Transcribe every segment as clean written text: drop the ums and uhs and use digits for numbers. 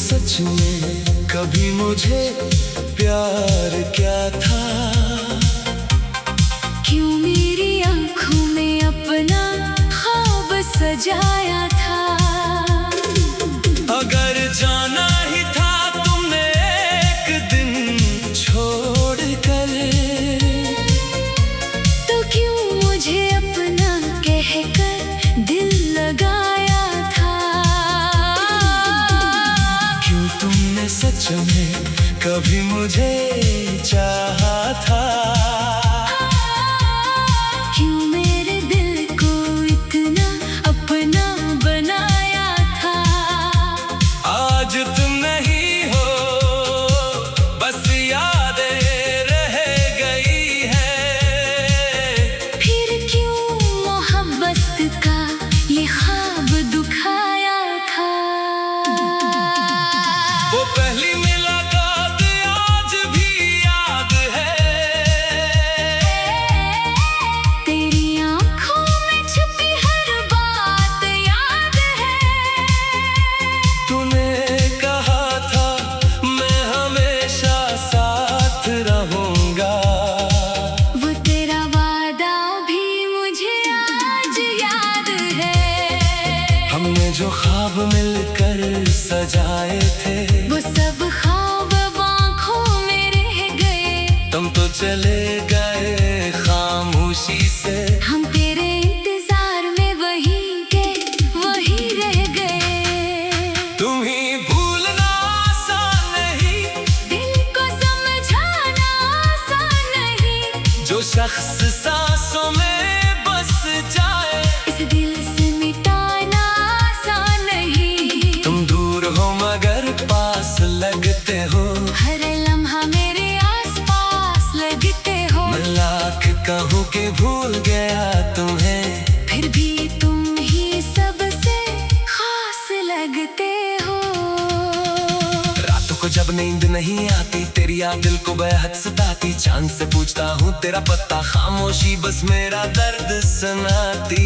सच में कभी मुझे प्यार क्या था? क्यों मेरी आंखों में अपना ख्वाब सजाया था? अगर जाना ही था तुमने एक दिन छोड़ कर, तो क्यों मुझे अपना कहकर दिल लगाया था? क्यों तुमने सच में कभी मुझे चाहा था? क्यों मेरे दिल को इतना अपना बनाया था? आज तुम नहीं हो, बस यादें रह गई है। फिर क्यों मोहब्बत का ये ख्वाब दुखाया था? वो पहली मुलाकात आज भी याद है। तेरी आंखों में छुपी हर बात याद है। तूने कहा था मैं हमेशा साथ रहूंगा। वो तेरा वादा भी मुझे आज याद है। हमने जो ख्वाब मिलकर सजाए थे, वो सब ख्वाब अब आंखों में रह गए। तुम तो चले गए खामोशी से। हम तेरे इंतजार में वहीं के वहीं रह गए। तुम ही भूलना आसान नहीं, दिल को समझाना आसान नहीं। जो शख्स सांसों में बस जाए, इस दिल से मिटाना आसान नहीं। तुम दूर हो मगर पास लगते हो। हर लम्हा मेरे आसपास लगते हो। मैं लाख कहूँ कि भूल गया तुम्हें, फिर भी तुम ही सबसे खास लगते हो। रातों को जब नींद नहीं आती, तेरी याद दिल को बेहद सताती। चांद से पूछता हूँ तेरा पता, खामोशी बस मेरा दर्द सुनाती।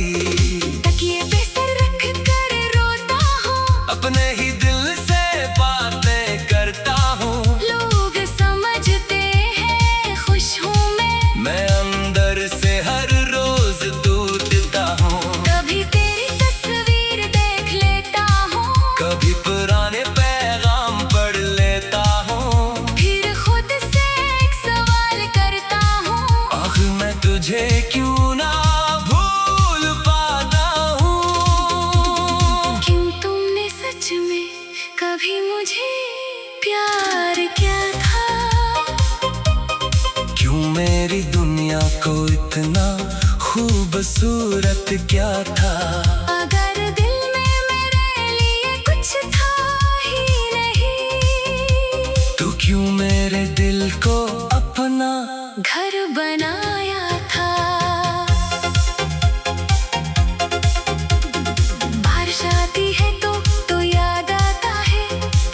तकिए पे सर रख कर रोता हूँ। अपने ही दिल से बातें करता हूँ। लोग समझते हैं खुश हूँ मैं अंदर से हर रोज टूटता हूँ। कभी तेरी तस्वीर देख लेता हूँ। कभी पुराने पैगाम पढ़ लेता हूँ। फिर खुद से एक सवाल करता हूँ। आखिर मैं तुझे क्यों ना भूल पाता हूँ? क्यों तुमने सच में कभी मुझे प्यार क्या था? क्यों मेरी दुनिया को इतना खूबसूरत क्या था? अगर दिल में मेरे लिए कुछ था ही नहीं, तू क्यों मेरे दिल को अपना घर बनाया था? बारिश आती है तो याद आता है।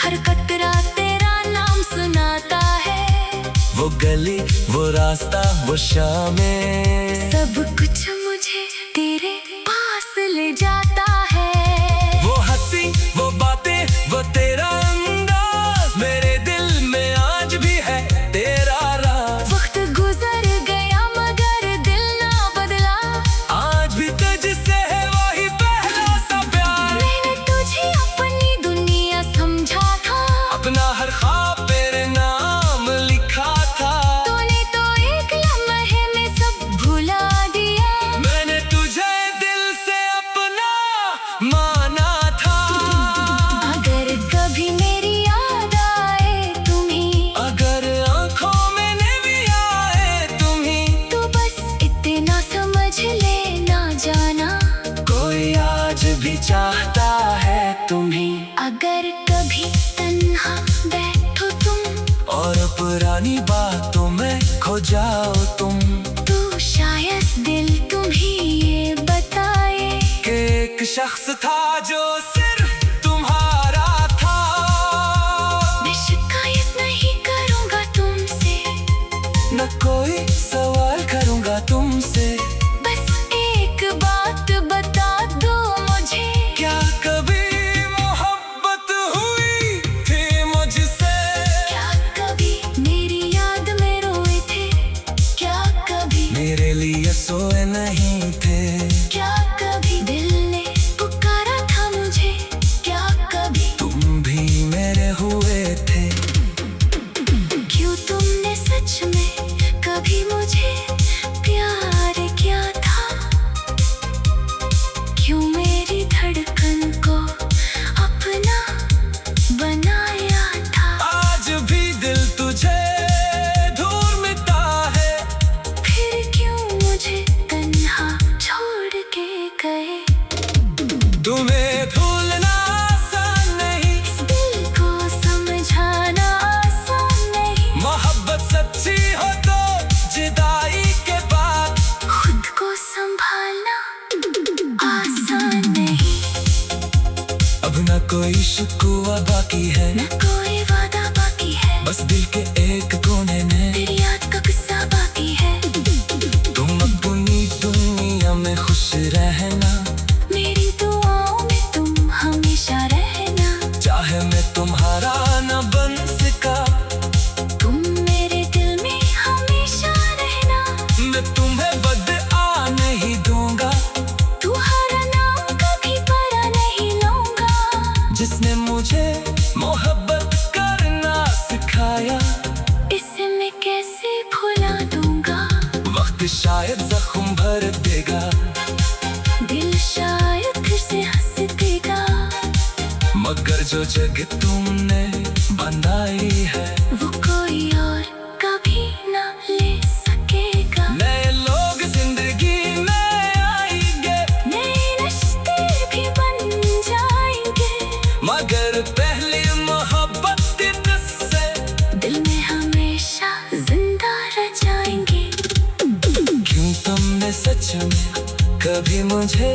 हर कतरा तेरा नाम सुनाता है। वो गली, वो रास्ता, वो शामें, सब कुछ मुझे तेरे पास ले जाता है। वो हंसी, वो बातें, वो तेरा अंदाज, मेरे दिल में आज भी है तेरा राज। वक्त गुजर गया मगर दिल ना बदला। आज भी तुझसे है वही पहला सा प्यार। मैंने तुझे अपनी दुनिया समझा था। अपना हर ख्वाब तेरे नाम लिखा था। तूने तो एक लम्हे में सब भुला दिया। मैंने तुझे दिल से अपना माना था। अगर कभी मेरी याद आए तुम्हें, अगर आंखों में नमी आए तुम्हें, तो बस इतना समझ लेना जाना, कोई आज भी चाहता है तुम्हें। अगर कभी तन्हा बैठो तुम और पुरानी बातों में खो जाओ तुम, तो शायद दिल तुम्हें ये बताए कि एक शख्स था जो सिर्फ तुम्हारा था। मैं शिकायत नहीं करूंगा तुमसे, न कोई सवाल करूंगा तुमसे। बस एक बात बता दो मुझे, क्या कभी मोहब्बत हुई थी अब न कोई शिकवा बाकी है, न कोई वादा बाकी है, बस दिल के एक कोने में तेरी याद का किस्सा बाकी है। तुम अपनी दुनिया में खुश रहना, मेरी दुआओं में तुम हमेशा रहना। चाहे मैं तुम्हारा न बन सका, तुम मेरे दिल में हमेशा रहना। मैं तुम्हें बदआ नहीं दूंगा, तुम्हारा नाम कभी परा नहीं लूंगा। जिसने मुझे मोहब्बत करना सिखाया, इसे मैं कैसे भुला दूंगा। वक्त शायद जख्म भर देगा, दिल शायद फिर से हंस देगा, मगर जो जगह तुमने बनाई है वो कोई और कभी ना ले सकेगा। नए लोग जिंदगी में आएंगे, नए रिश्ते भी बन जाएंगे, मगर पहली मोहब्बत के किस्से दिल में हमेशा जिंदा रह जाएंगे। क्यों तुमने सच में कभी मुझे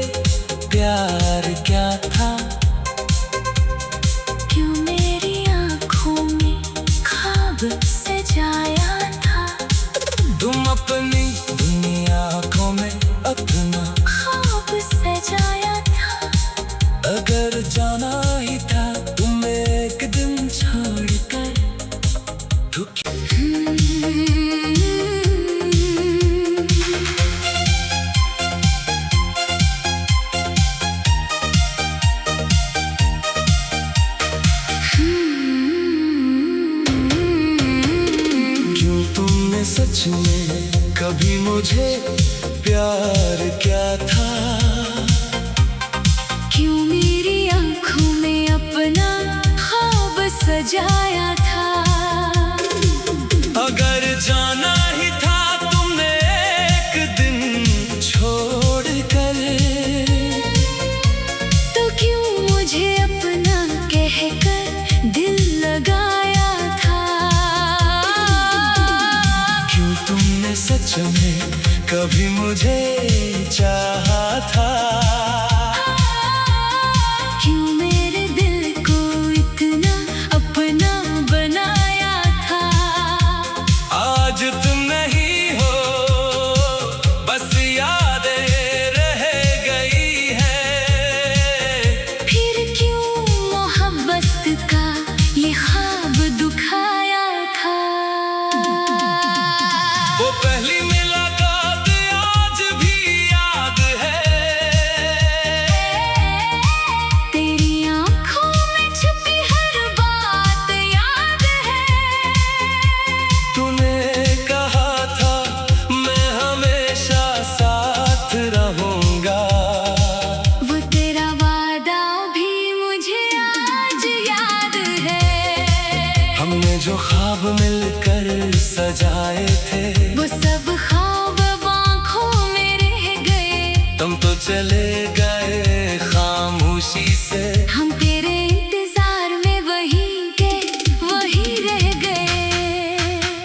प्यार क्या था, क्यों मेरी आँखों में ख्वाब सजाया था। तुम अपनी दुनिया को में अपना ख्वाब सजाया था। अगर जाना ही था तुम्हें एक दिन छोड़कर, तो क्यों तुमने सच में कभी मुझे प्यार क्या था, क्यों मेरी आँखों में अपना ख्वाब सजाया था। अगर जाना ही था तुमने एक दिन छोड़ कर, तो क्यों मुझे अपना कहकर दिल लगाया था। क्यों तुमने सच में कभी मुझे चाहा था, क्यों मेरे दिल को इतना अपना बनाया था। आज तुम नहीं हो, बस यादें रह गई है। फिर क्यों मोहब्बत का ये ख्वाब दुखाया था। वो पहली मुलाकात आज भी याद है, तेरी आँखों में छुपी हर बात याद है। तूने कहा था मैं हमेशा साथ रहूंगा, वो तेरा वादा भी मुझे आज याद है। हमने जो ख्वाब मिलकर सजाए थे, वो सब ख्वाब अब आँखों में रह गए। तुम तो चले गए खामोशी से, हम तेरे इंतजार में वही के वही रह गए।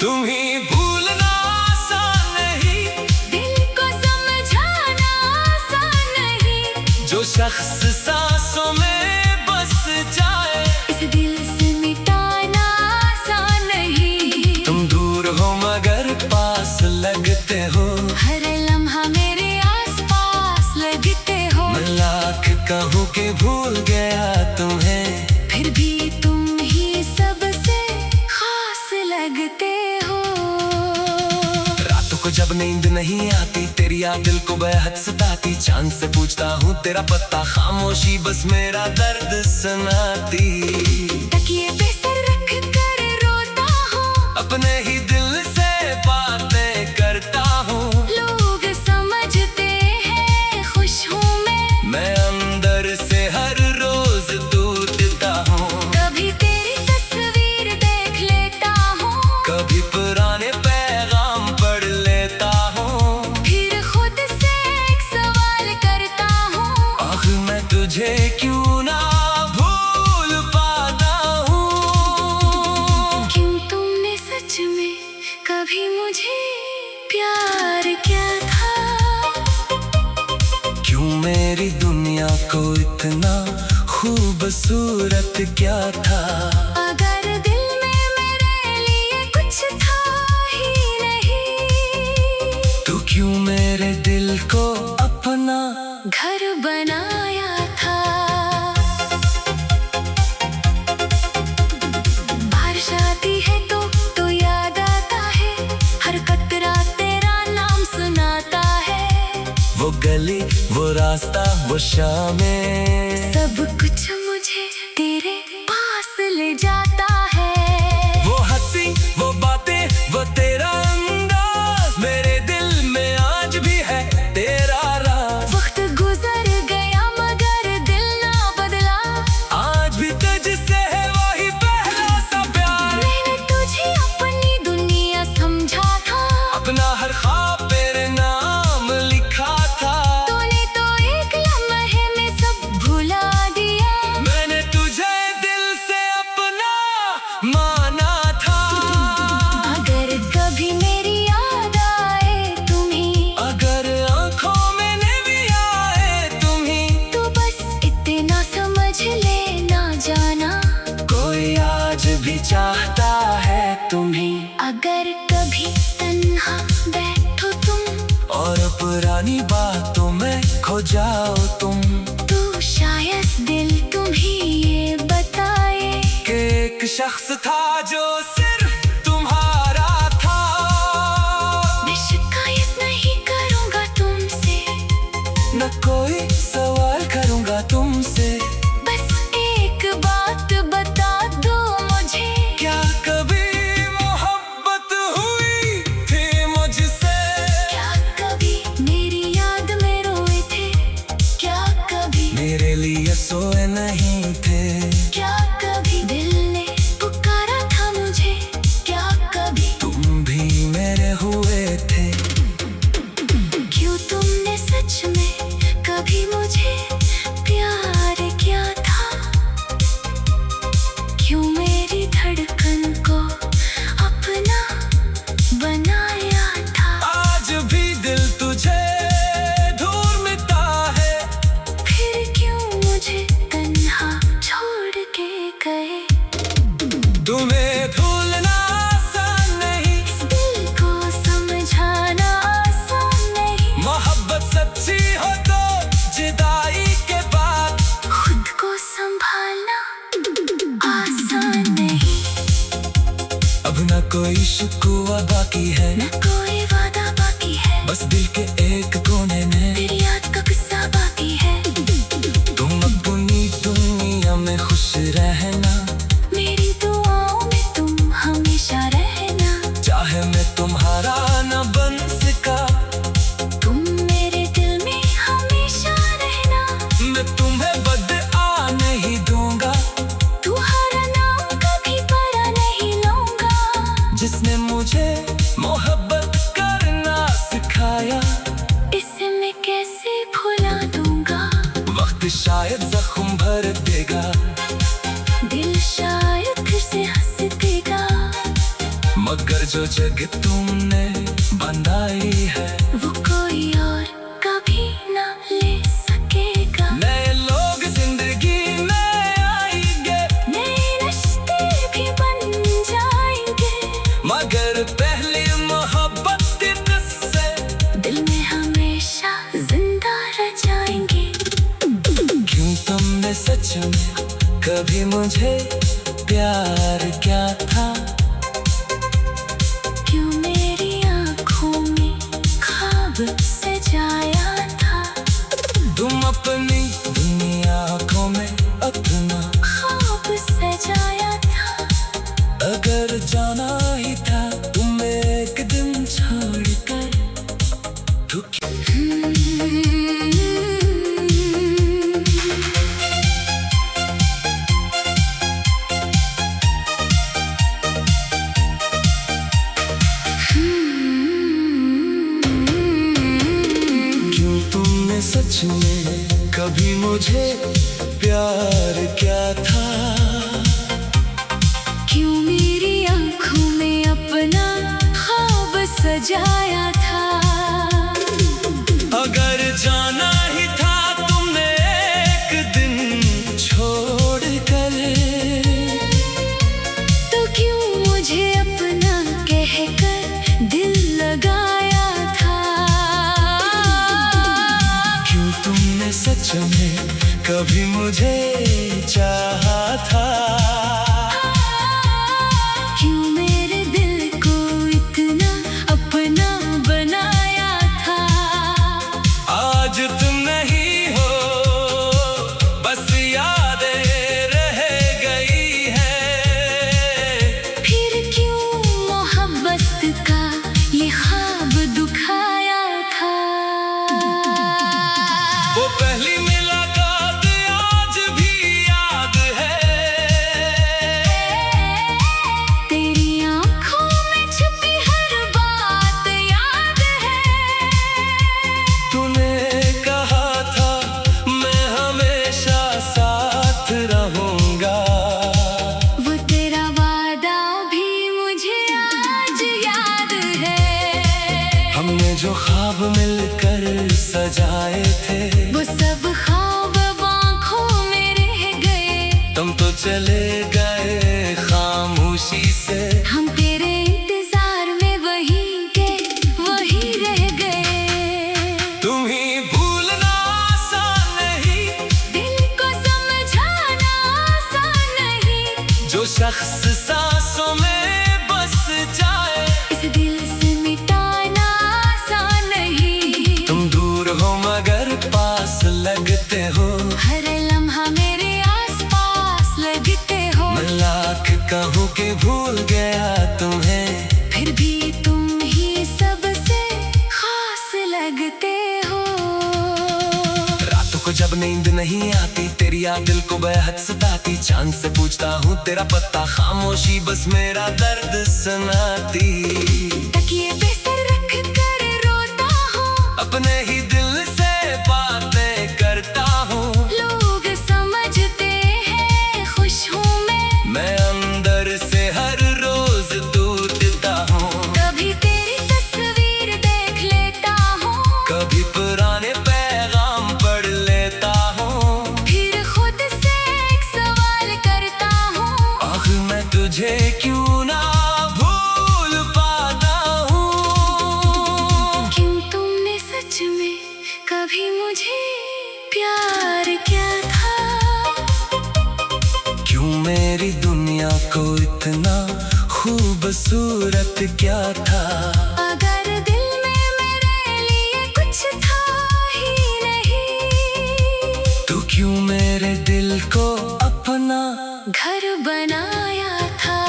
तुम्हें भूलना आसान नहीं, दिल को समझाना आसान नहीं, जो शख्स सांसों में बस जाए इस दिल से मिटाना आसान नहीं। तुम दूर हो मगर पास लगते हो, हर लम्हा मेरे आसपास लगते हो। मैं लाख कहूँ कि भूल गया तुम्हें, फिर भी तुम ही सबसे खास लगते हो। रातों को जब नींद नहीं आती तेरी याद दिल को बेहद सताती, चांद से पूछता हूँ तेरा पता, खामोशी बस मेरा दर्द सुनाती। तकिए पे सर रख कर रोता हूँ, अपने ही दिल से बातें करता हूँ, लोग समझते हैं खुश हूँ मैं अंदर से हर रोज टूटता हूँ। कभी तेरी तस्वीर देख लेता हूँ, कभी पुराने पैगाम पढ़ लेता हूँ, फिर खुद से एक सवाल करता हूँ। आखिर मैं तुझे क्यों ना भूल खूबसूरत क्या था। अगर दिल में मेरे लिए कुछ था ही नहीं, तू क्यों मेरे दिल को अपना घर बनाया था। बारिश आती है तो याद आता है, हर कतरा तेरा नाम सुनाता है। वो गली, वो रास्ता, वो शामें, सब कुछ मुझे तेरे पास ले जाता है। वो हंसी, वो बातें, वो तेरा अंदाज, मेरे दिल में आज भी है तेरा राज। वक्त गुजर गया मगर दिल ना बदला, आज भी तुझसे है वही पहला सा प्यार। मैंने तुझे अपनी दुनिया समझा था, अपना हर ख्वाब तेरे नाम लिखा था। तूने तो एक लम्हे में सब भुला दिया। मैंने तुझे दिल से अपना माना था। अगर कभी मेरी याद आए तुम्हें, अगर आंखों में नमी आए तुम्हें, तो बस इतना समझ लेना जाना, कोई आज भी चाहता है तुम्हें। अगर कभी तन्हा बैठो तुम और पुरानी बातों में खो जाओ तुम, तो शायद दिल तुम्हें ये बताए कि एक शख्स था जो सिर्फ तुम्हारा था। मैं शिकायत नहीं करूंगा तुमसे, न कोई सवाल करूंगा तुमसे। बस एक बात बता दो मुझे, क्या कभी मोहब्बत हुई थी मुझसे? क्या कभी मेरी याद में रोए थे? क्या कभी मेरे लिए सोए नहीं थे? क्या कभी दिल ने पुकारा था मुझे? क्या कभी तुम भी मेरे हुए थे। क्यों तुमने सच में कभी मुझे प्यार किया था? क्यों मेरी धड़कन को अपना बनाया था? आज भी दिल तुझे ढूंढता है। फिर क्यों मुझे तन्हा छोड़ के गए? तुम्हें भूलना आसान नहीं, इस दिल को समझाना आसान नहीं, मोहब्बत सच्ची हो तो जुदाई के बाद खुद को संभालना आसान नहीं। अब न कोई शिकवा बाकी है, न कोई वादा बाकी है, बस दिल के एक कोने में तेरी याद का किस्सा बाकी है। तुम अपनी दुनिया में खुश रहना, मेरी दुआओं में तुम हमेशा रहना। चाहे मैं तुम्हारा न बन सका, तुम मेरे दिल में हमेशा रहना। मैं तुम्हें बदआ नहीं दूंगा। तुम्हारा नाम कभी परा नहीं लूंगा, जिसने मुझे मोहब्बत करना सिखाया, इसे मैं कैसे भुला दूंगा। वक्त शायद जख्म भर देगा, दिल शायद फिर से हंस देगा, मगर जो जगह तुमने बनाई है वो कोई और कभी ना ले सकेगा। नए लोग जिंदगी में आएंगे, नए रिश्ते भी बन जाएंगे, मगर पहली मोहब्बत के किस्से दिल में हमेशा जिंदा रह जाएंगे। क्यों तुमने सच में कभी मुझे प्यार क्या था? क्यों मेरी आँखों में ख्वाब सजाया था? तुम अपनी दुनिया आँखों में अपना ख्वाब सजाया था। अगर जाना ही था तुम्हें एक दिन छोड़कर, तो क्यों तुमने सच में कभी मुझे प्यार क्या था? क्यों मेरी आँखों में अपना ख्वाब सजाया था? अगर जाना ही था तुमने एक दिन छोड़ कभी मुझे चाहा था। क्यों मेरे दिल को इतना अपना बनाया था। आज तुम नहीं हो, बस यादें रह गई है। फिर क्यों मोहब्बत का ये ख्वाब दुखाया था। वो पहली मुलाकात आज भी याद है। तेरी आंखों में छुपी हर बात याद है। तूने कहा था मैं हमेशा साथ रहूंगा। वो तेरा वादा भी मुझे आज याद है। हमने जो ख्वाब मिलकर सजाए थे, वो सब ख्वाब आँखों में रह गए। तुम तो चले गए खामोशी से। हम तेरे इंतजार में वही के वही रह गए। तुम्हें भूलना आसान नहीं, दिल को समझाना आसान नहीं। जो शख्स सांसों में बस जाए, इस दिल से मिटाना आसान नहीं। तुम दूर हो मगर पास लगते हो। हर लम्हा मेरे आसपास लगते हो। मैं लाख कहूँ कि भूल गया तुम्हें, फिर भी तुम ही सबसे खास लगते हो। रातों को जब नींद नहीं आती, तेरी याद दिल को बेहद सताती। चांद से पूछता हूँ तेरा पता, खामोशी बस मेरा दर्द सुनाती। तकिए पे सर रख कर रोता हूँ। अपने ही दिल से बातें करता हूँ। लोग समझते हैं खुश हूँ मैं अंदर से हर रोज टूटता हूँ। कभी तेरी तस्वीर देख लेता हूँ। कभी पुराने पैगाम पढ़ लेता हूँ। फिर खुद से एक सवाल करता हूँ। आखिर मैं तुझे क्यों ना भूल पाता हूँ। क्यों तुमने सच में कभी मुझे प्यार किया था। क्यों मेरी दुनिया को इतना खूबसूरत क्या था। अगर दिल में मेरे लिए कुछ था ही नहीं, तू क्यों मेरे दिल को अपना घर बनाया था।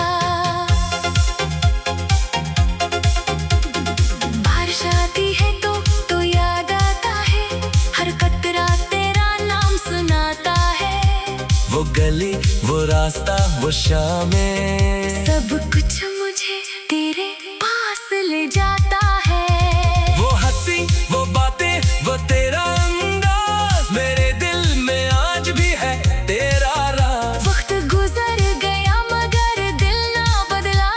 बारिश आती है तो याद आता है। हर कतरा तेरा नाम सुनाता है। वो गली, वो रास्ता, वो शामें, सब कुछ मुझे तेरे पास ले जाता है। वो हंसी, वो बातें, वो तेरा अंदाज, मेरे दिल में आज भी है तेरा राज। वक्त गुजर गया मगर दिल ना बदला।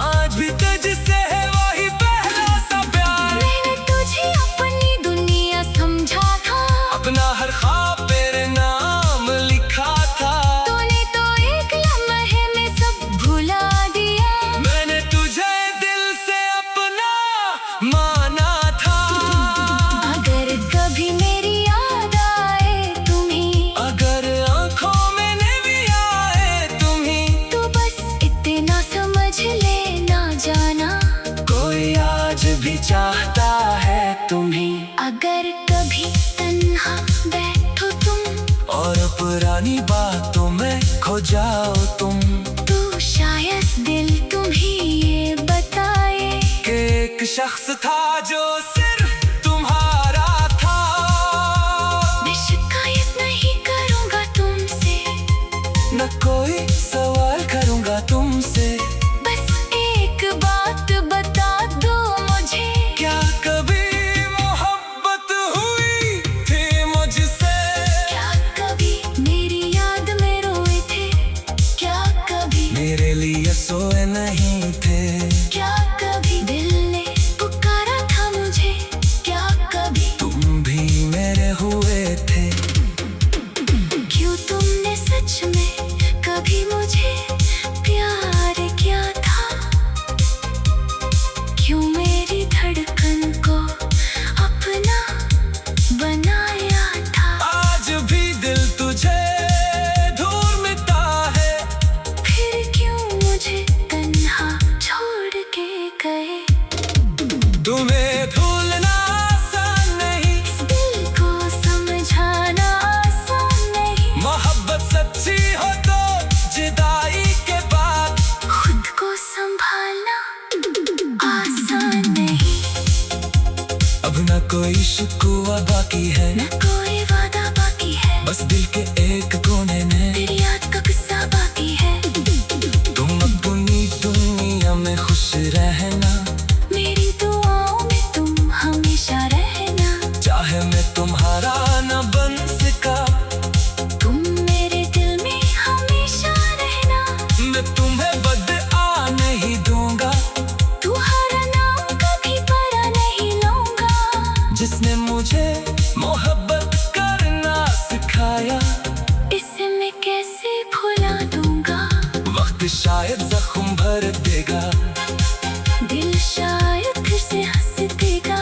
आज भी तुझसे है वही पहला सा प्यार। मैंने तुझे अपनी दुनिया समझा था। अपना हर ख्वाब तेरे नाम लिखा था। तूने तो एक लम्हे में सब भुला दिया। मैंने तुझे दिल से अपना माना था। अगर कभी मेरी याद आए तुम्हें, अगर आंखों में भी आए तुम्हें, तो बस इतना समझ लेना जाना। कोई आज भी चाहता है तुम्हें। अगर कभी तन्हा बैठो तुम, और पुरानी बातों में खो जाओ तुम, तो शायद दिल तुम्हें ये बताए कि एक शख्स था जो सिर्फ तुम्हारा था। मैं शिकायत नहीं करूँगा तुमसे, न कोई सवाल करूँगा तुमसे। बस एक बात बता दो मुझे। क्या कभी मोहब्बत हुई थी मुझसे। क्या कभी मेरी याद में रोए थे। क्या कभी मेरे लिए सोए नहीं थे। क्या कभी दिल ने पुकारा था मुझे। क्या कभी तुम भी मेरे हुए थे। क्यों तुमने सच में कभी मुझे प्यार किया था। क्यों मेरी धड़कन को अपना बनाया था। आज भी दिल तुझ कुछ कुआ बाकी है, न कोई वादा बाकी है, बस दिल के एक कोने में तेरी याद का किस्सा बाकी है। तुम अपनी दुनिया में खुश रहना, मेरी दुआओं में तुम हमेशा रहना। चाहे मैं तुम्हारा न बन सका, तुम मेरे दिल में हमेशा रहना। मैं तुम्हें बदआ नहीं दूंगा, तुम्हारा कभी परा नहीं लूंगा। जिसने मुझे मोहब्बत करना सिखाया, इसे मैं कैसे भुला दूंगा। वक्त शायद जख्म भर देगा, दिल शायद फिर से हंस देगा,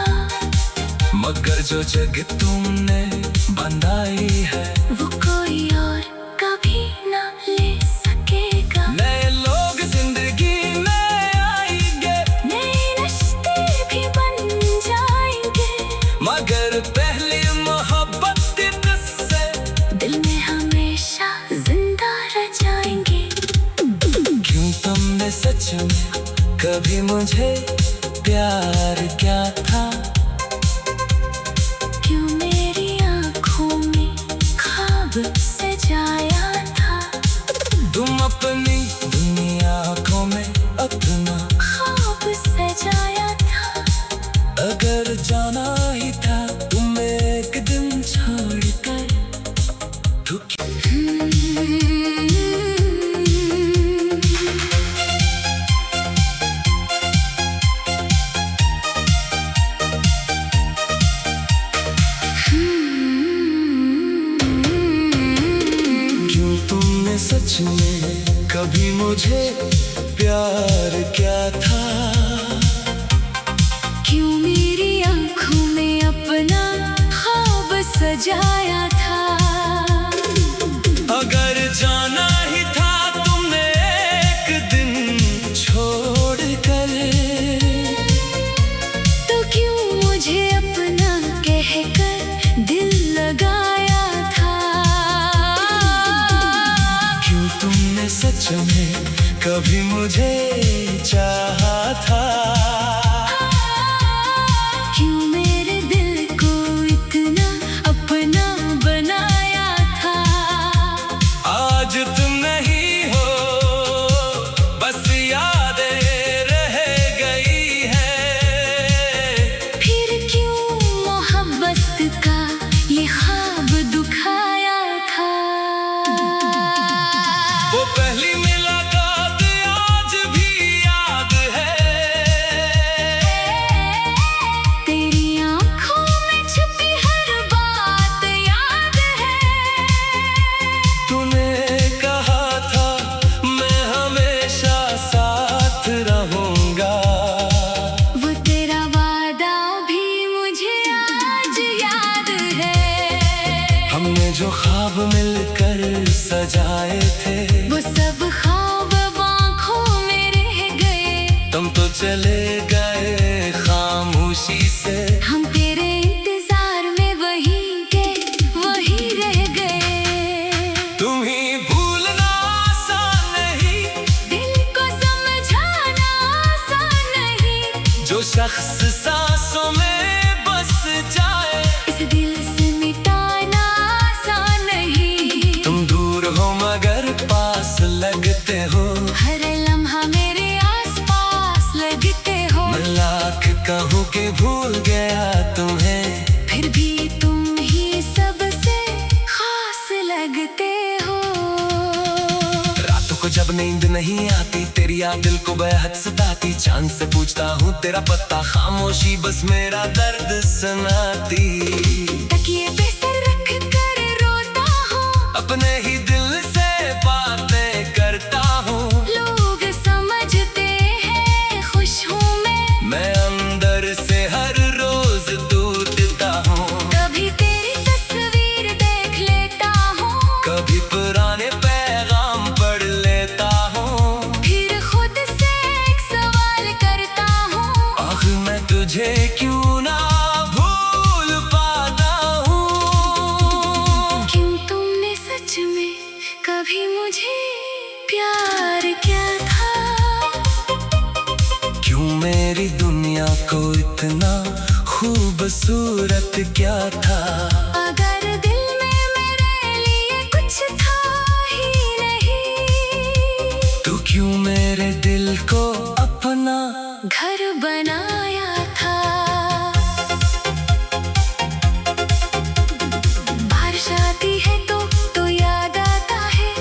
मगर जो जगह तुमने बनाई है वो कोई और कभी ना ले सकेगा। नए लोग जिंदगी में आएंगे, नए रिश्ते भी बन जाएंगे, मगर पहली मोहब्बत के किस्से दिल में हमेशा जिंदा रह जाएंगे। क्यों तुमने सच में कभी मुझे प्यार क्या था, क्यों मेरी आँखों में ख्वाब सजाया था। तुम अपनी दुनिया आँखों में अपना ख्वाब सजाया था। अगर जाना ही था तुम्हें एक दिन छोड़कर, तो क्यों तुमने सच में कभी मुझे प्यार क्या था, क्यों मेरी आँखों में अपना ख्वाब सजाया था। अगर जाना ही था तुमने एक दिन छोड़कर, तो क्यों मुझे अपना कहकर दिल लगाया था। क्यों तुमने सच में कभी मुझे चाहा था, क्यों मेरे दिल को इतना अपना बनाया था। आज तुम नहीं हो, बस यादें रह गई है। फिर क्यों मोहब्बत का ये ख्वाब दुखाया था। वो पहली मुलाकात आज भी याद है, तेरी आँखों में छुपी हर बात याद है। तूने कहा था मैं हमेशा साथ रहूंगा, वो तेरा वादा भी मुझे आज याद है। हमने जो ख्वाब मिलकर सजाए थे, वो सब ख्वाब आँखों में रह गए। तुम तो चले गए खामोशी से, हम तेरे इंतजार में वहीं के वहीं रह गए। तुम्हें भूलना आसान नहीं, दिल को समझाना आसान नहीं, जो शख्स सांसों में बस जाए इस दिल से मिटाना आसान नहीं। तुम दूर हो मगर पास लगते हो, हर लम्हा मेरे आसपास लगते हो। मैं लाख कहूँ कि भूल गया तुम्हें, फिर भी तुम ही सबसे खास लगते हो। रातों को जब नींद नहीं आती तेरी याद दिल को बेहद सताती, चांद से पूछता हूँ तेरा पता, खामोशी बस मेरा दर्द सुनाती। तकिए पे सर रख कर रोता हूँ, अपने ही दिल से बातें करता हूँ, लोग समझते हैं खुश हूँ मैं अंदर से हर रोज टूटता हूँ। कभी तेरी तस्वीर देख लेता हूँ, कभी पुराने पैगाम पढ़ लेता हूँ, फिर खुद से एक सवाल करता हूँ। आखिर मैं तुझे क्यों ना भूल पाता हूँ। क्यों तुमने सच में कभी मुझे प्यार किया था। क्यों मेरी दुनिया को इतना खूबसूरत क्या था। अगर दिल में मेरे लिए कुछ था ही नहीं, तू क्यों मेरे दिल को अपना घर बनाया था। बारिश आती है तो याद आता है,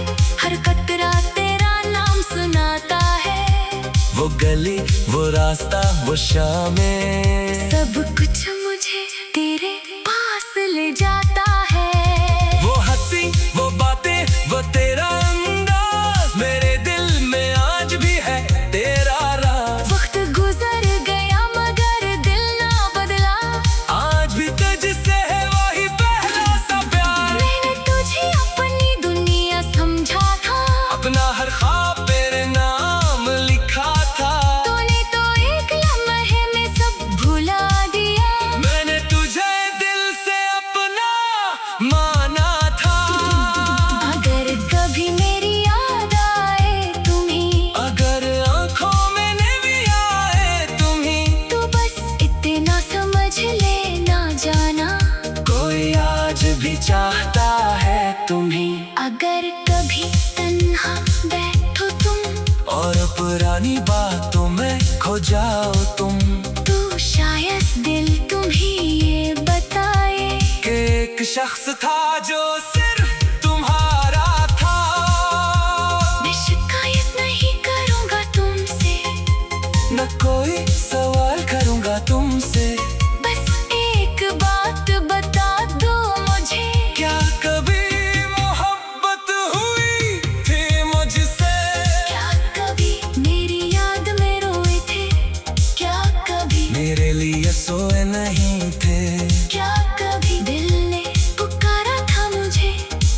हर कतरा तेरा नाम सुनाता है। वो गली, वो रास्ता, वो शामें, सब कुछ मुझे तेरे पास ले जाता है। वो हंसी, वो बातें, वो तेरा अंदाज, मेरे दिल में आज भी है तेरा राज। वक्त गुजर गया मगर दिल ना बदला, आज भी तुझसे है वही पहला सा प्यार। मैंने तुझे अपनी दुनिया समझा था, अपना हर ख्वाब तेरे नाम लिखा था। तूने तो एक लम्हे में सब भुला दिया। मैंने तुझे दिल से अपना माना था। अगर कभी मेरी याद आए तुम्हें, अगर आंखों में भी आए तुम्हें, तो बस इतना समझ लेना जाना, कोई आज भी चाहता है तुम्हें। अगर कभी तन्हा बैठो तुम, और पुरानी बातों में खो जाओ तुम, तो शायद दिल तुम्हें ये बताए कि एक शख्स था जो सिर्फ तुम्हारा था। मैं शिकायत नहीं करूंगा तुमसे, न कोई सवाल करूंगा तुमसे। बस एक बात बता दो मुझे, क्या कभी मोहब्बत हुई थी मुझसे? क्या कभी मेरी याद में रोए थे? क्या कभी मेरे लिए सोए नहीं थे? क्या कभी दिल ने पुकारा था मुझे?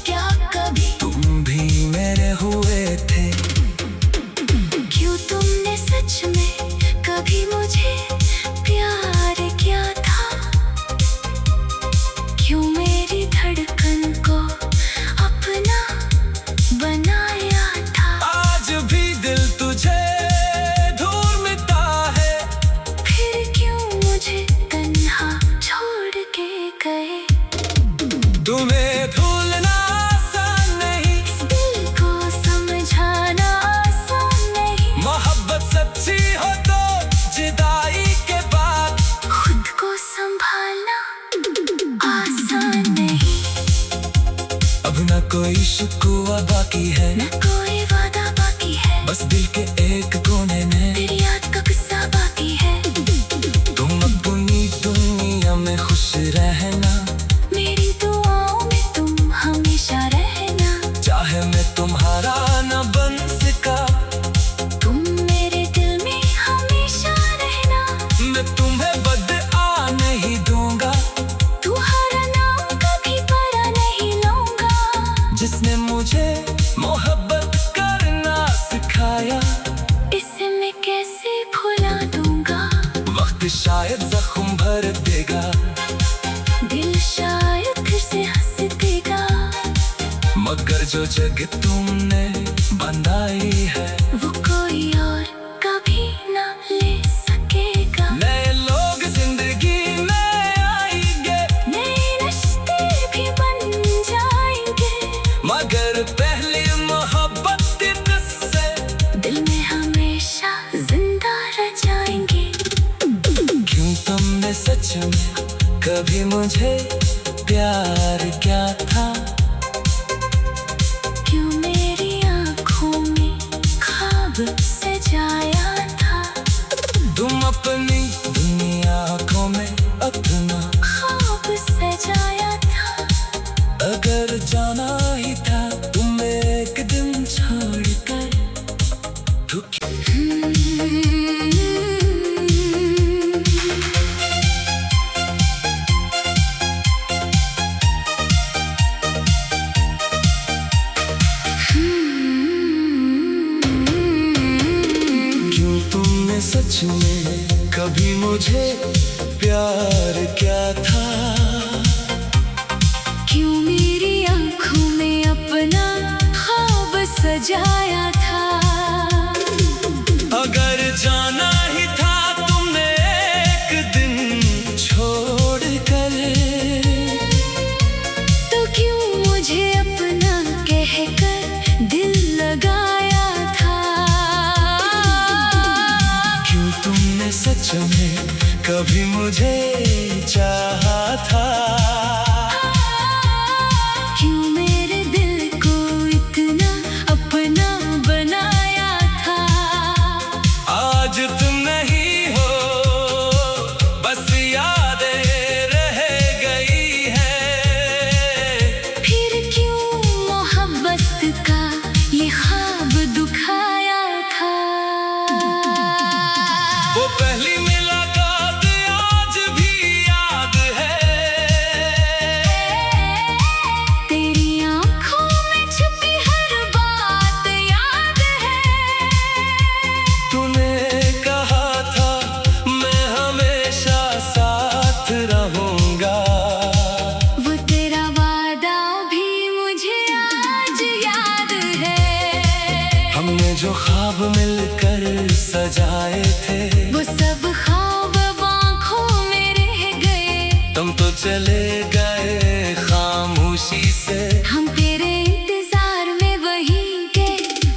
क्या कभी तुम भी मेरे हुए थे। क्यों तुमने सच में कभी मुझे प्यार किया था? क्यों मेरी धड़कन को अपना बनाया था? आज भी दिल तुझे दूर मिलता है। फिर क्यों मुझे तन्हा छोड़ के गए? तुम्हें भूलना आसान नहीं, इस दिल को समझाना आसान नहीं, मोहब्बत सच्ची हो तो जुदाई के बाद खुद को संभालना आसान नहीं। अब न कोई शिकवा बाकी है, न कोई वादा बाकी है, बस दिल के एक कोने में तेरी याद का किस्सा बाकी है। तुम अपनी दुनिया में खुश रहना, मेरी दुआओं में तुम हमेशा रहना। चाहे मैं तुम्हारा न बन सका, तुम मेरे दिल में हमेशा रहना। मैं तुम्हें बदआ नहीं दूंगा। तू हर नाम कभी परा नहीं लूंगा, जिसने मुझे मोहब्बत करना सिखाया, इसे मैं कैसे भुला दूंगा। वक्त शायद जख्म भर देगा, दिल शायद फिर से हंस देगा, मगर जो जगह तुमने बनाई है, वो कोई और कभी ना ले सकेगा। नए लोग जिंदगी में आएंगे, नए रिश्ते भी बन जाएंगे, मगर पहली मोहब्बत के किस्से दिल में हमेशा जिंदा रह जाएंगे। क्यों तुमने सच में कभी मुझे प्यार क्या था? क्यों मेरी आँखों में ख्वाब सजाया था? तुम अपनी दुनिया आँखों में अपना ख्वाब सजाया था। अगर जाना ही था तुम्हें एक दिन छोड़कर, तो क्यों तुमने सच में कभी मुझे प्यार क्या था? क्यों मेरी आँखों में अपना ख्वाब सजाया था? अगर जाना ही था तुमने एक दिन छोड़ कभी मुझे चाहा था। क्यों मेरे दिल को इतना अपना बनाया था। आज तुम नहीं हो, बस यादें रह गई है। फिर क्यों मोहब्बत का ये ख्वाब दुखाया था। वो पहली मुलाकात आज भी याद है। तेरी आंखों में छुपी हर बात याद है। तूने कहा था मैं हमेशा साथ रहूंगा। वो तेरा वादा भी मुझे आज याद है। हमने जो ख्वाब मिलकर सजाए थे, वो सब ख्वाब अब आँखों में रह गए। तुम तो चले गए खामोशी से। हम तेरे इंतजार में वही के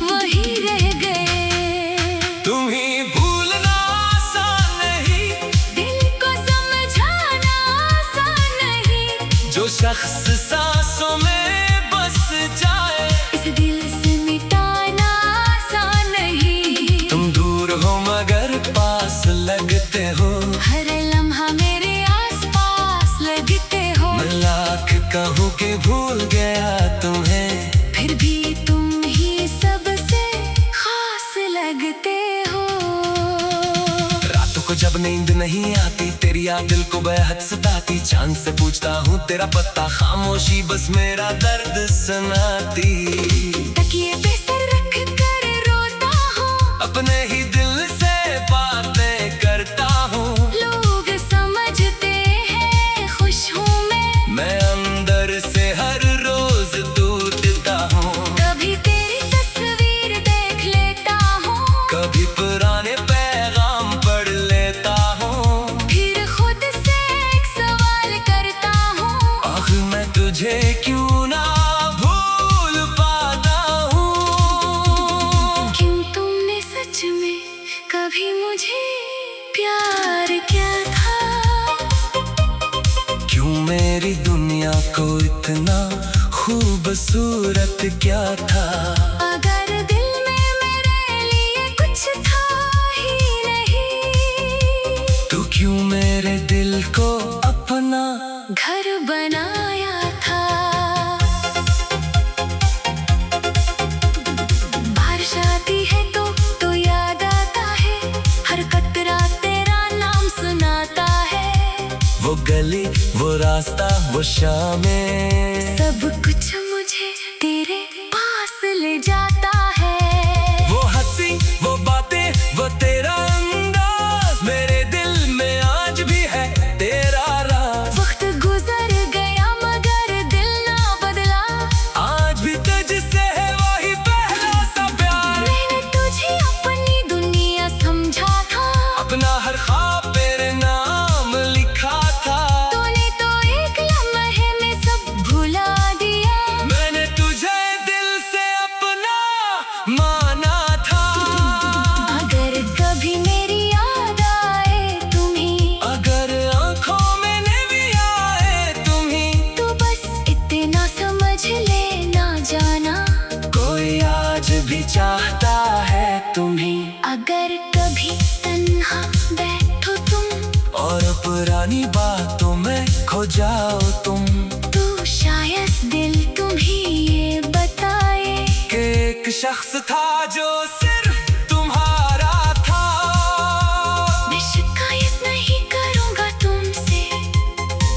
वही रह गए। तुम ही भूलना आसान नहीं, दिल को समझाना आसान नहीं। जो शख्स सांसों में बस जाए, इस दिल से मिटाना आसान नहीं। तुम दूर हो मगर पास लगते हो। हर लम्हा मेरे आसपास लगते हो। मैं लाख कहूँ कि भूल गया तुम्हें, फिर भी तुम ही सबसे खास लगते हो। रातों को जब नींद नहीं आती, तेरी याद दिल को बेहद सताती। चांद से पूछता हूँ तेरा पता, खामोशी बस मेरा दर्द सुनाती। तकिए पे सर रख कर रोता हूँ। अपने ही दिल से बातें करता हूँ। लोग समझते हैं खुश हूँ मैं अंदर से हर रोज टूटता हूँ। कभी तेरी तस्वीर देख लेता हूँ। कभी पुराने पैगाम पढ़ लेता हूँ। फिर खुद से एक सवाल करता हूँ। आखिर मैं तुझे क्यों ना भूल पाता हूँ। क्यों तुमने सच में कभी मुझे प्यार किया था। क्यों मेरी दुनिया को इतना खूबसूरत क्या था। अगर दिल में मेरे लिए कुछ था ही नहीं, तू क्यों मेरे दिल को अपना घर बनाया था। बारिश आती है तो याद आता है। हर कतरा तेरा नाम सुनाता है। वो गली, वो रास्ता, वो शामें, सब कुछ मुझे तेरे पास ले जाता है। वो हंसी, वो बातें, वो तेरा अंदाज, मेरे दिल में आज भी है तेरा राज। वक्त गुजर गया मगर दिल ना बदला। आज भी तुझसे है वही पहला सा प्यार। मैंने तुझे अपनी दुनिया समझा था। अपना हर ख्वाब तेरे नाम लिखा था। तूने तो एक लम्हे में सब भुला दिया। मैंने तुझे दिल से अपना माना था। अगर कभी मेरी याद आए तुम्हें, अगर आंखों में नमी आए तुम्हें, तो बस इतना समझ लेना जाना। कोई आज भी चाहता है तुम्हें। अगर कभी तन्हा बैठो तुम, और पुरानी बातों में खो जाओ तुम, तो शायद दिल तुम्हें ये बताए कि एक शख्स था जो सिर्फ तुम्हारा था। मैं शिकायत नहीं करूँगा तुमसे,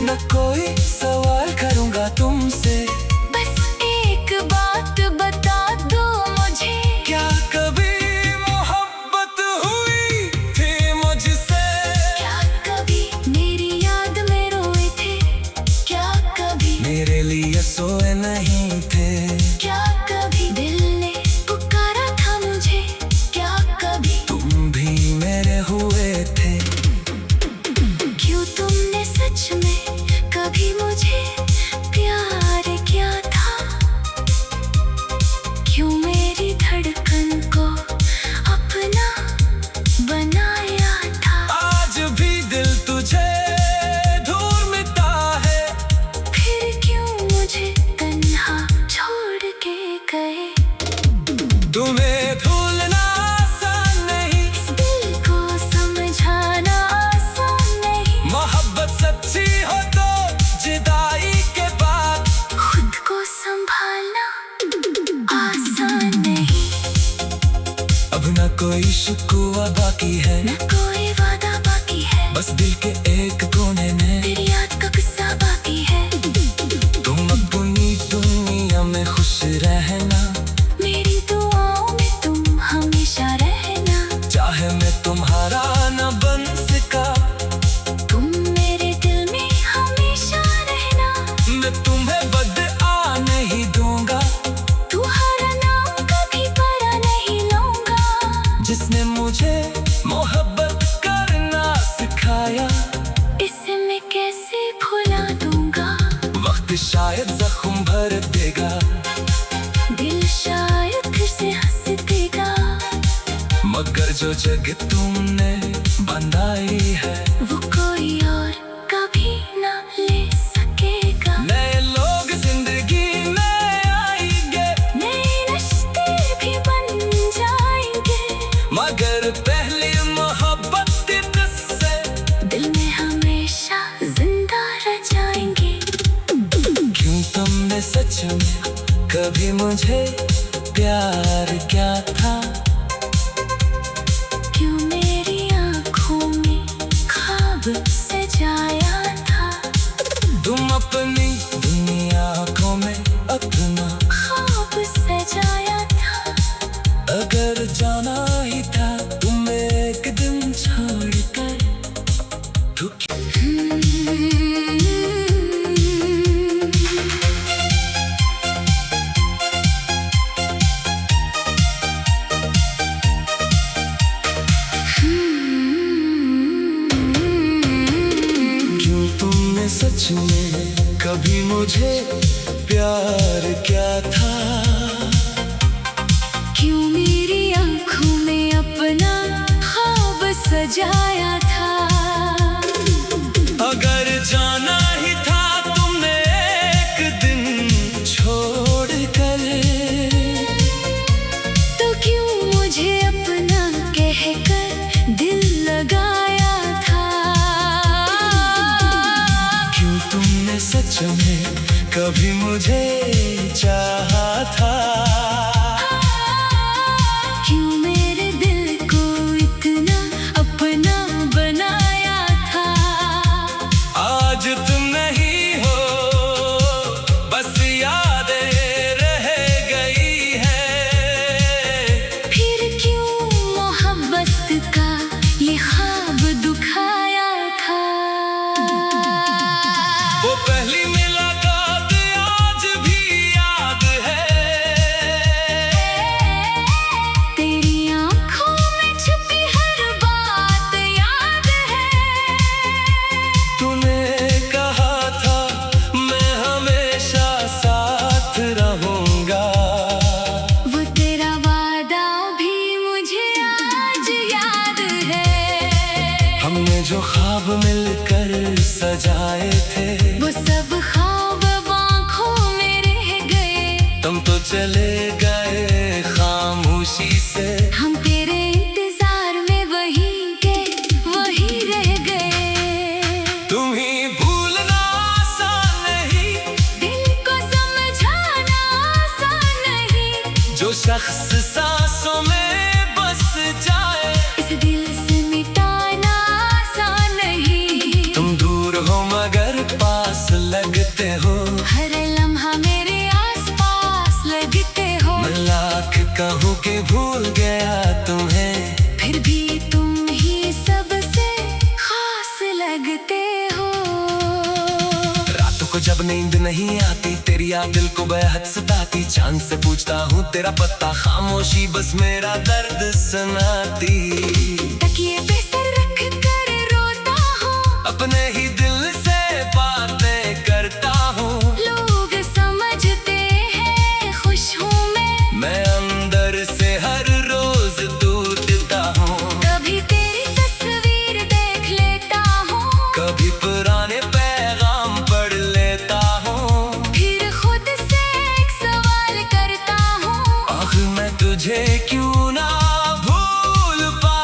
न कोई सवाल करूँगा तुमसे। बस एक बात बता दो मुझे। क्या कभी मोहब्बत हुई थी मुझसे। क्या कभी मेरी याद में रोए थे। क्या कभी मेरे लिए सोए नहीं थे। क्या कभी दिल ने पुकारा था मुझे। अब न कोई शिकवा बाकी है, न कोई वादा बाकी है, बस दिल के एक कोने में तेरी याद का किस्सा बाकी है। तुम अपनी दुनिया में खुश रहना, मेरी दुआओं में तुम हमेशा रहना। चाहे मैं तुम्हारा न बन सका, तुम मेरे दिल में हमेशा रहना। मैं तुम्हें बदआ नहीं दूंगा, तुम्हारा नाम कभी परा नहीं लूंगा। जिसने मुझे मोहब्बत करना सिखाया, इसे मैं कैसे भुला दूंगा। वक्त शायद जख्म भर देगा, दिल शायद फिर से हंस देगा, मगर जो जगह तुमने बनाई है वो कोई और कभी ना ले सकेगा। नए लोग जिंदगी में आएंगे, नए रिश्ते भी बन जाएंगे, मगर पहली मोहब्बत के किस्से दिल में हमेशा जिंदा रह जाएंगे। क्यों तुमने सच में कभी मुझे प्यार क्या था, क्यों मेरी आँखों में ख्वाब सजाया था। तुम अपनी दुनिया आँखों में अपना ख्वाब सजाया था। अगर जाना ही था तुम्हें एक दिन छोड़कर, तो क्यों तुमने सच में कभी मुझे प्यार क्या था, क्यों मेरी आँखों में अपना ख्वाब सजाया था। अगर जाना ही था तुमने एक दिन छोड़कर, तो क्यों मुझे अपना कहकर दिल लगाया था। क्यों तुमने सच में कभी मुझे चाहा था, क्यों मेरे दिल को इतना अपना बनाया था। आज तुम नहीं हो, बस यादें रह गई है। फिर क्यों मोहब्बत का ये ख्वाब दुखाया था। वो पहली मुलाकात आज भी याद है, तेरी आँखों में छुपी हर बात याद है। तूने कहा था मैं हमेशा साथ रहूंगा, वो तेरा वादा भी मुझे आज याद है। हमने जो ख्वाब मिलकर सजाए थे, वो सब ख्वाब अब आँखों में रह गए। तुम तो चले गए खामोशी से, हम तेरे इंतजार में वहीं के वहीं रह गए। तुम ही भूलना आसान नहीं, दिल को समझाना आसान नहीं, जो शख्स सांसों में बस जाए, इस दिल से मिटाना आसान नहीं। तुम दूर हो मगर पास लगते हो, हर लम्हा मेरे आसपास लगते हो। मैं लाख कहूँ कि भूल गया तुम्हें, फिर भी तुम ही सबसे खास लगते हो। रातों को जब नींद नहीं आती तेरी याद दिल को बेहद सताती, चांद से पूछता हूँ तेरा पता, खामोशी बस मेरा दर्द सुनाती। तकिए पे सर रख कर रोता हूँ, अपने ही दिल से बातें करता हूँ, लोग समझते हैं खुश हूँ मैं अंदर से हर रोज टूटता हूँ। कभी तेरी तस्वीर देख लेता हूँ, कभी पुराने पैगाम पढ़ लेता हूँ, फिर खुद से एक सवाल करता हूँ। आखिर मैं तुझे क्यों ना भूल पा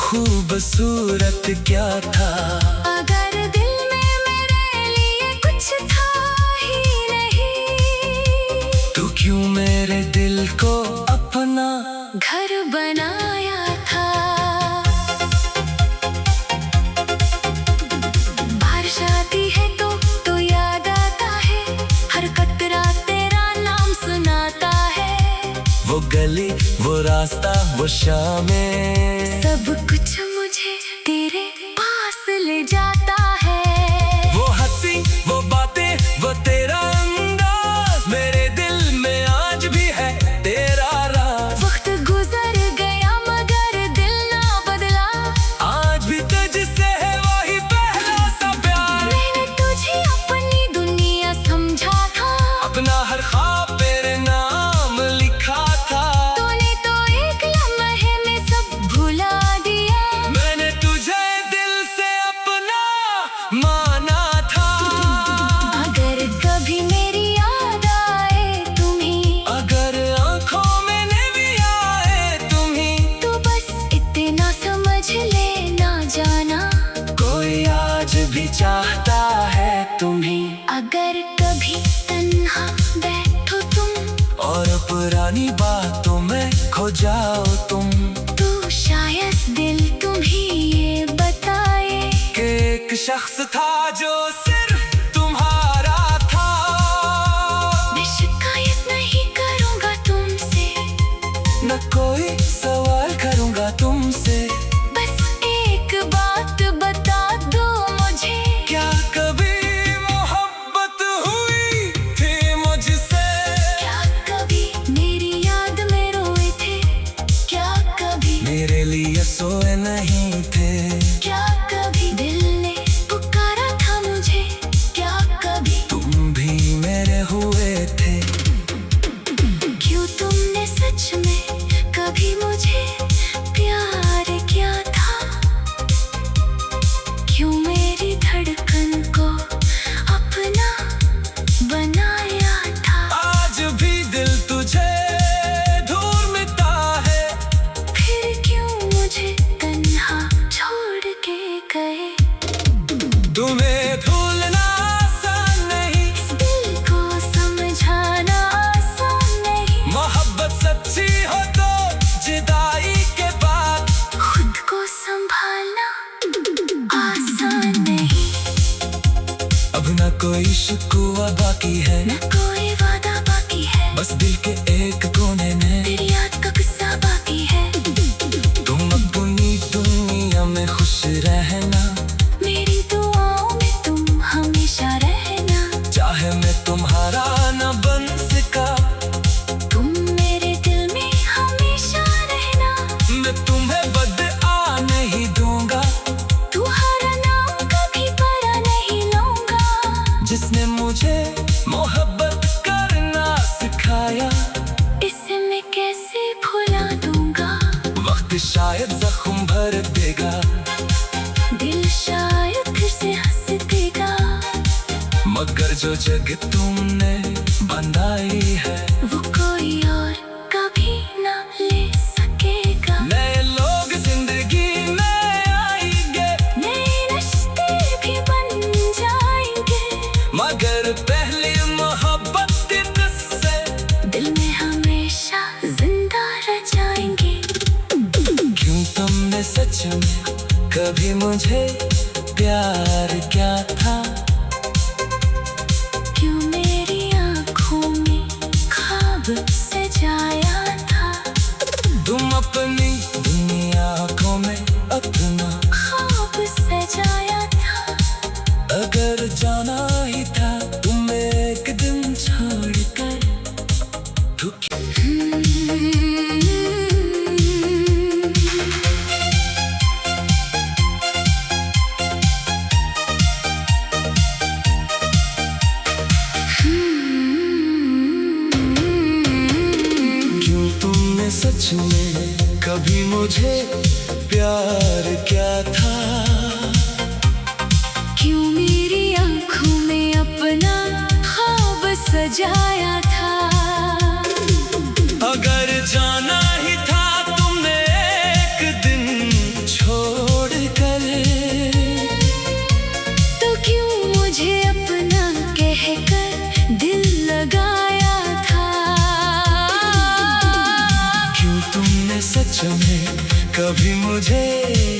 खूबसूरत क्या था। अगर दिल में मेरे लिए कुछ था ही नहीं, तू क्यों मेरे दिल को अपना घर बनाया था। बारिश आती है तो याद आता है, हर कतरा तेरा नाम सुनाता है। वो गली, वो रास्ता, वो शामें, सब कुछ मुझे तेरे पास ले जाता है। वो हंसी, वो बातें, वो तेरा अंदाज, मेरे दिल में आज भी है तेरा राज। वक्त गुजर गया मगर दिल ना बदला, आज भी तुझसे है वही पहला सा प्यार। मैंने तुझे अपनी दुनिया समझा था, अपना हर ख्वाब तेरे नाम लिखा था। तूने तो एक लम्हे में सब भुला दिया। मैंने तुझे दिल से अपना माना था। अगर कभी मेरी याद आए तुम्हें, अगर आंखों में नमी आए तुम्हें, तो बस इतना समझ लेना जाना, कोई आज भी चाहता है तुम्हें। अगर कभी तन्हा बैठो तुम और पुरानी बातों में खो जाओ तुम, तो शायद दिल तुम्हें ये बताए कि एक शख्स था जो सिर्फ तुम्हारा था। मैं शिकायत नहीं करूंगा तुमसे, न कोई सवाल करूंगा तुमसे। बस एक बात बता दो मुझे, क्या कभी मोहब्बत हुई थी मुझसे? क्या कभी मेरी याद में रोए थे? क्या कभी मेरे लिए सोए नहीं थे? क्या कभी दिल ने पुकारा था मुझे? क्या कभी तुम भी मेरे हुए थे। क्यों तुमने सच में कभी मुझे प्यार किया था? क्यों मेरी धड़कन को अपना बनाया था? आज भी दिल तुझे दूर मिलता है। फिर क्यों मुझे तन्हा छोड़ के गए? तुम्हें भूलना आसान नहीं, इस दिल को समझाना आसान नहीं, मोहब्बत सच्ची हो तो जुदाई के बाद खुद को संभालना आसान नहीं। अब न कोई शिकवा बाकी है, न कोई वादा बाकी है, बस दिल के एक कोने में तेरी याद का किस्सा बाकी है। तुम अपनी दुनिया में खुश रहना, मेरी दुआओं में तुम हमेशा रहना। चाहे मैं तुम्हारा न बन सका, तुम मेरे दिल में हमेशा रहना। मैं तुम्हें बदआ नहीं दूंगा। तुम्हारा नाम कभी परा नहीं लूंगा। जिसने मुझे मोहब्बत करना सिखाया, इसे मैं कैसे भुला दूंगा? वक्त शायद जख्म भर देगा, दिल शायद फिर से हंस देगा, मगर जो जग तुमने बनाई है वो कोई और कभी ना ले सकेगा। नए लोग जिंदगी में आएंगे, नए रिश्ते भी बन जाएंगे, मगर पहली मोहब्बत के किस्से दिल में हमेशा जिंदा रह जाएंगे। क्यों तुमने सच में कभी मुझे प्यार क्या था? क्यों मेरी आँखों में ख्वाब सजाया था? तुम अपनी दुनिया को में अपना ख्वाब सजाया था। अगर जाना ही था तुम एक दिन छोड़कर, तो क्यों तुमने सच में कभी मुझे प्यार क्या था? क्यों मेरी आँखों में अपना ख्वाब सजाया था? अगर जाना ही था तुमने एक दिन छोड़ सच में कभी मुझे